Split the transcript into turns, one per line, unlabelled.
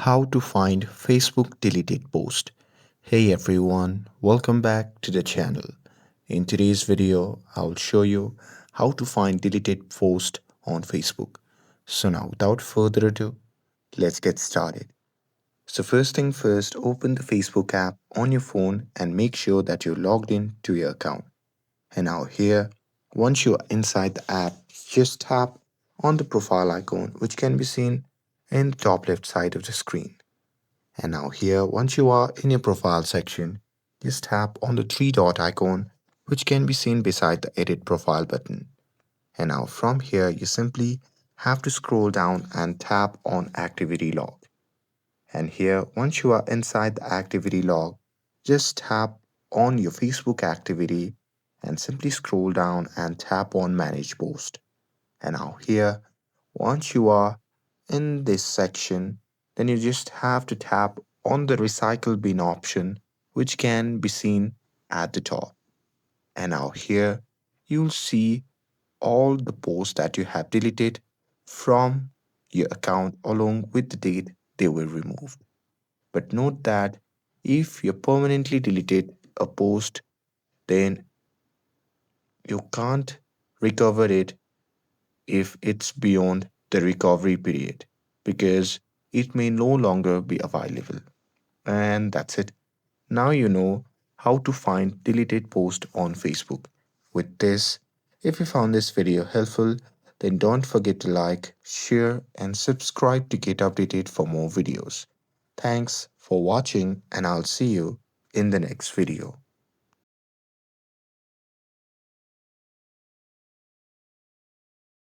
How to find Facebook deleted post. Hey everyone, welcome back to the channel. In today's video, I'll show you how to find deleted post on Facebook. So now without further ado, let's get started. So first thing first, open the Facebook app on your phone and make sure that you're logged in to your account. And now here, once you're inside the app, just tap on the profile icon which can be seen in the top left side of the screen. And now here, once you are in your profile section, just tap on the three dot icon, which can be seen beside the edit profile button. And now from here, you simply have to scroll down and tap on activity log. And here, once you are inside the activity log, just tap on your Facebook activity and simply scroll down and tap on manage post. And now here, once you are in this section, then you just have to tap on the recycle bin option, which can be seen at the top. And now here, you'll see all the posts that you have deleted from your account along with the date they were removed. But note that if you permanently deleted a post, then you can't recover it if it's beyond the recovery period because it may no longer be available. And that's it. Now you know how to find deleted post on Facebook. With this, if you found this video helpful, then don't forget to like, share, and subscribe to get updated for more videos. Thanks for watching, and I'll see you in the next video.